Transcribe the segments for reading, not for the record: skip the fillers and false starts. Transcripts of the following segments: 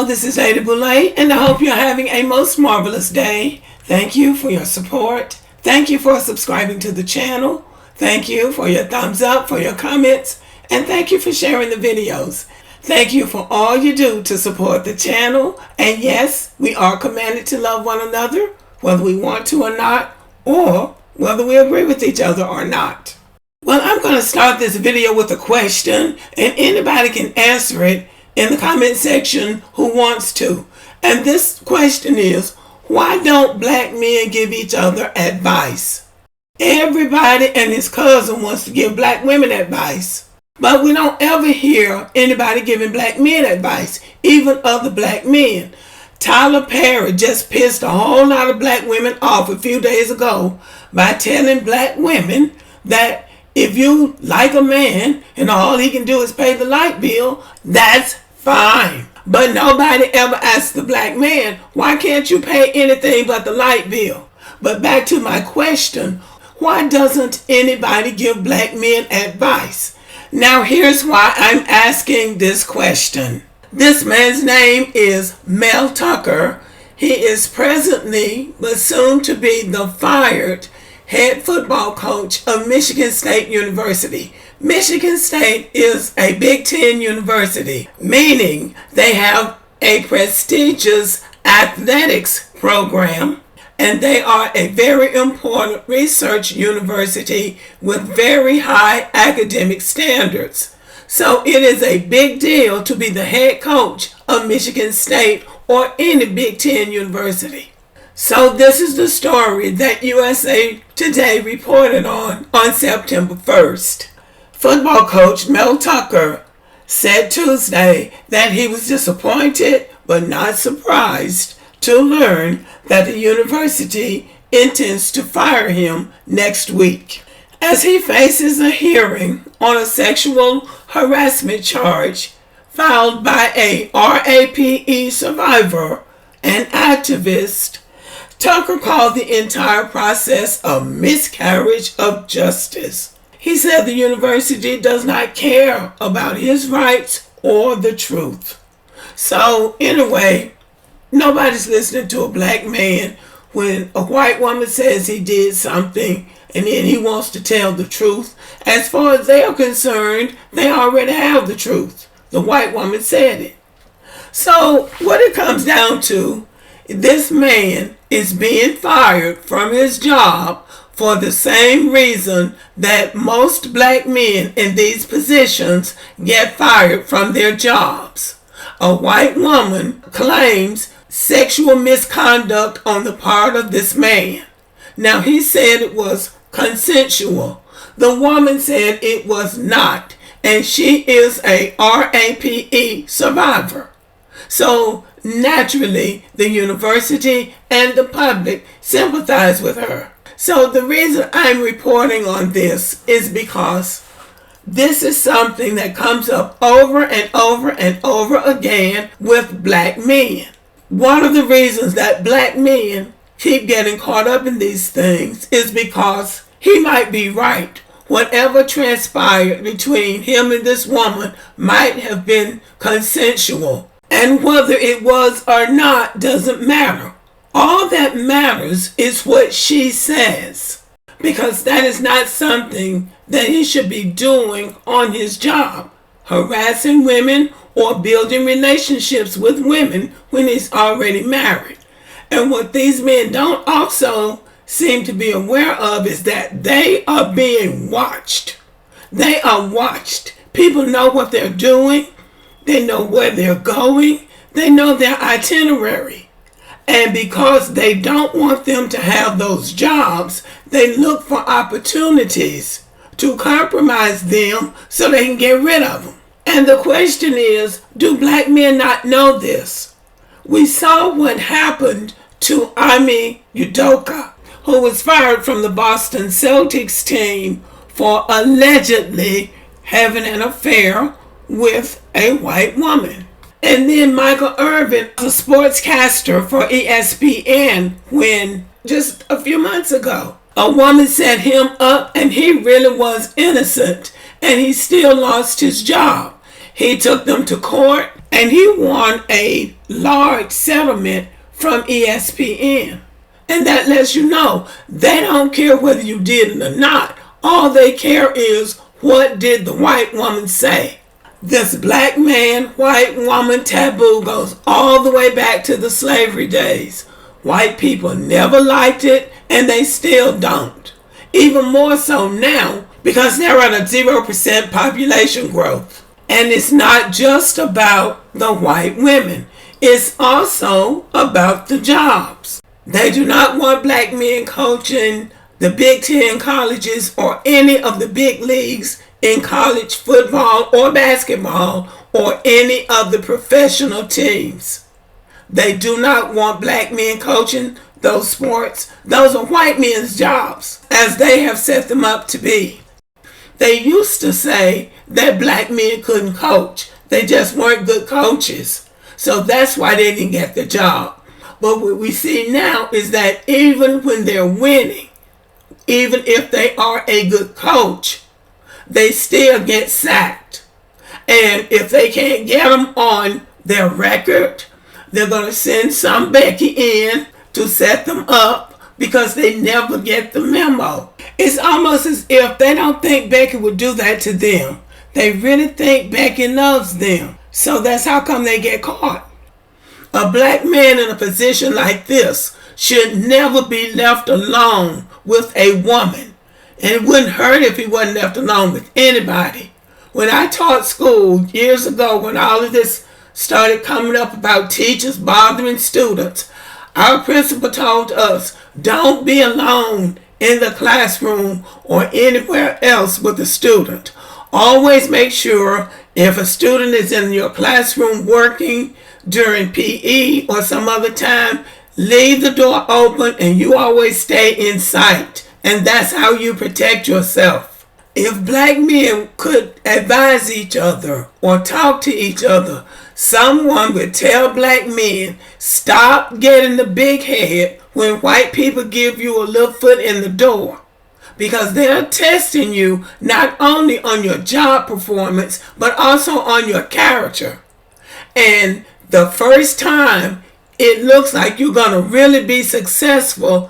this is Ada Boulay, and I hope you're having a most marvelous day. Thank you for your support. Thank you for subscribing to the channel. Thank you for your thumbs up, for your comments, and thank you for sharing the videos. Thank you for all you do to support the channel. And yes, we are commanded to love one another, whether we want to or not, or whether we agree with each other or not. Well, I'm going to start this video with a question, and anybody can answer it in the comment section who wants to. And this question is, why don't black men give each other advice? Everybody and his cousin wants to give black women advice, but we don't ever hear anybody giving black men advice, even other black men. Tyler Perry just pissed a whole lot of black women off a few days ago by telling black women that if you like a man and all he can do is pay the light bill, that's fine. But nobody ever asked the black man, why can't you pay anything but the light bill? But back to my question, why doesn't anybody give black men advice? Now here's why I'm asking this question. This man's name is Mel Tucker. He is presently, but soon to be, the fired head football coach of Michigan State University. Michigan State is a Big Ten university, meaning they have a prestigious athletics program, and they are a very important research university with very high academic standards. So it is a big deal to be the head coach of Michigan State or any Big Ten university. So this is the story that USA Today reported on September 1st. Football coach Mel Tucker said Tuesday that he was disappointed but not surprised to learn that the university intends to fire him next week, as he faces a hearing on a sexual harassment charge filed by a RAPE survivor and activist. Tucker called the entire process a miscarriage of justice. He said the university does not care about his rights or the truth. So anyway, nobody's listening to a black man when a white woman says he did something and then he wants to tell the truth. As far as they are concerned, they already have the truth. The white woman said it. So what it comes down to, this man is being fired from his job for the same reason that most black men in these positions get fired from their jobs. A white woman claims sexual misconduct on the part of this man. Now, he said it was consensual. The woman said it was not, and she is a RAPE survivor. So naturally, the university and the public sympathize with her. So the reason I'm reporting on this is because this is something that comes up over and over and over again with black men. One of the reasons that black men keep getting caught up in these things is because he might be right. Whatever transpired between him and this woman might have been consensual. And whether it was or not doesn't matter. All that matters is what she says, because that is not something that he should be doing on his job, harassing women or building relationships with women when he's already married. And what these men don't also seem to be aware of is that they are being watched. They are watched. People know what they're doing. They know where they're going. They know their itinerary. And because they don't want them to have those jobs, they look for opportunities to compromise them so they can get rid of them. And the question is, do black men not know this? We saw what happened to Ime Udoka, who was fired from the Boston Celtics team for allegedly having an affair with a white woman. And then Michael Irvin, a sportscaster for ESPN, when just a few months ago, a woman set him up and he really was innocent and he still lost his job. He took them to court and he won a large settlement from ESPN. And that lets you know they don't care whether you did it or not. All they care is, what did the white woman say? This black man, white woman taboo goes all the way back to the slavery days. White people never liked it, and they still don't. Even more so now, because they're at a 0% population growth. And it's not just about the white women. It's also about the jobs. They do not want black men coaching the Big Ten colleges or any of the big leagues in college football or basketball or any of the professional teams. They do not want black men coaching those sports. Those are white men's jobs, as they have set them up to be. They used to say that black men couldn't coach. They just weren't good coaches. So that's why they didn't get the job. But what we see now is that even when they're winning, even if they are a good coach, they still get sacked. And if they can't get them on their record, they're going to send some Becky in to set them up because they never get the memo. It's almost as if they don't think Becky would do that to them. They really think Becky loves them. So that's how come they get caught. A black man in a position like this should never be left alone with a woman. And it wouldn't hurt if he wasn't left alone with anybody. When I taught school years ago, when all of this started coming up about teachers bothering students, our principal told us, don't be alone in the classroom or anywhere else with a student. Always make sure if a student is in your classroom working during PE or some other time, leave the door open and you always stay in sight. And that's how you protect yourself. If black men could advise each other or talk to each other, someone would tell black men, stop getting the big head when white people give you a little foot in the door. Because they're testing you not only on your job performance, but also on your character. And the first time it looks like you're going to really be successful,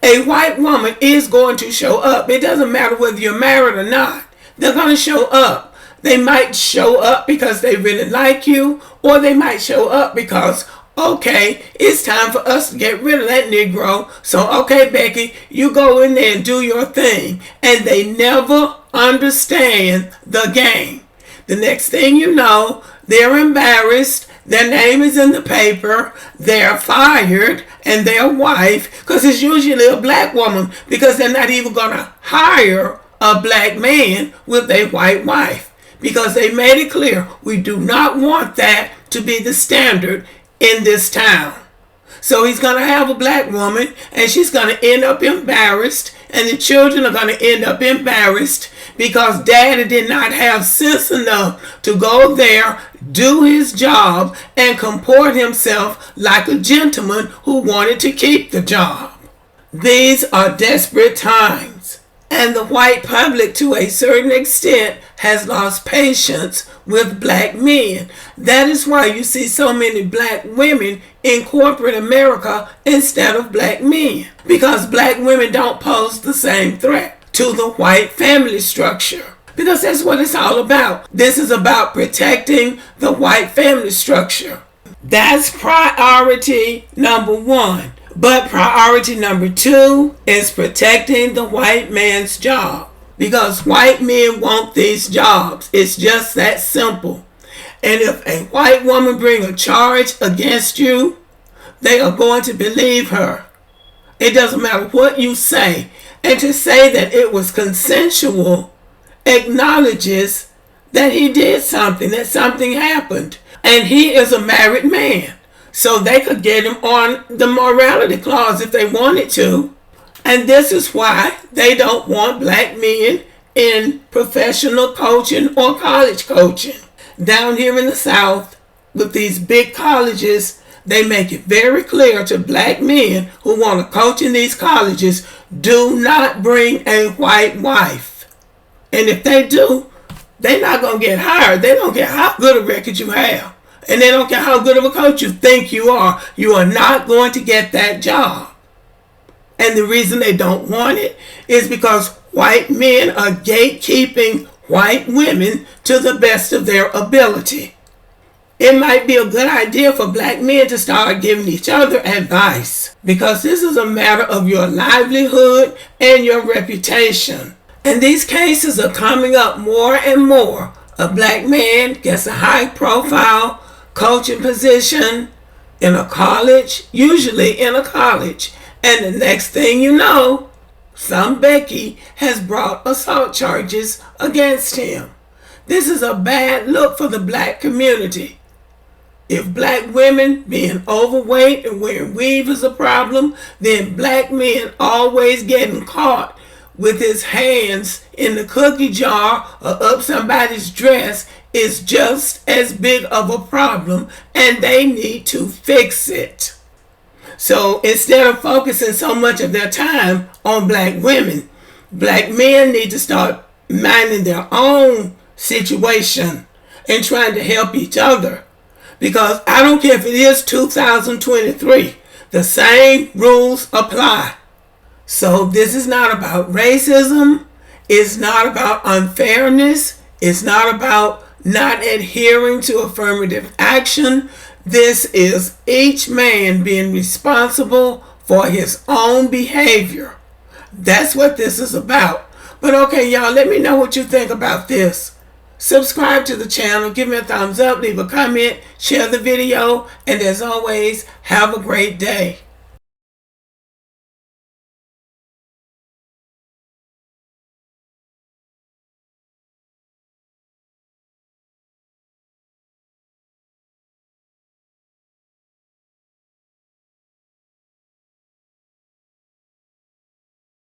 a white woman is going to show up. It doesn't matter whether you're married or not. They're going to show up. They might show up because they really like you, or they might show up because, okay, it's time for us to get rid of that Negro. So, okay, Becky, you go in there and do your thing. And they never understand the game. The next thing you know, they're embarrassed. Their name is in the paper. They're fired. And their wife, because it's usually a black woman, because they're not even going to hire a black man with a white wife. Because they made it clear, we do not want that to be the standard in this town. So he's going to have a black woman, and she's going to end up embarrassed, and the children are going to end up embarrassed because daddy did not have sense enough to go there, do his job, and comport himself like a gentleman who wanted to keep the job. These are desperate times, and the white public to a certain extent has lost patience with black men. That is why you see so many black women in corporate America instead of black men. Because black women don't pose the same threat to the white family structure. Because that's what it's all about. This is about protecting the white family structure. That's priority number one. But priority number two is protecting the white man's job. Because white men want these jobs. It's just that simple. And if a white woman brings a charge against you, they are going to believe her. It doesn't matter what you say. And to say that it was consensual acknowledges that he did something, that something happened. And he is a married man. So they could get him on the morality clause if they wanted to. And this is why they don't want black men in professional coaching or college coaching. Down here in the South, with these big colleges, they make it very clear to black men who want to coach in these colleges, do not bring a white wife. And if they do, they're not going to get hired. They don't care how good a record you have. And they don't care how good of a coach you think you are not going to get that job. And the reason they don't want it is because white men are gatekeeping white women to the best of their ability. It might be a good idea for black men to start giving each other advice, because this is a matter of your livelihood and your reputation. And these cases are coming up more and more. A black man gets a high-profile coaching position in a college, usually in a college, and the next thing you know, some Becky has brought assault charges against him. This is a bad look for the black community. If black women being overweight and wearing weave is a problem, then black men always getting caught with his hands in the cookie jar or up somebody's dress is just as big of a problem, and they need to fix it. So instead of focusing so much of their time on black women, black men need to start minding their own situation and trying to help each other. Because I don't care if it is 2023, the same rules apply. So this is not about racism. It's not about unfairness. It's not about not adhering to affirmative action. This is each man being responsible for his own behavior. That's what this is about. But okay, y'all, let me know what you think about this. Subscribe to the channel, give me a thumbs up, leave a comment, share the video, and as always, have a great day.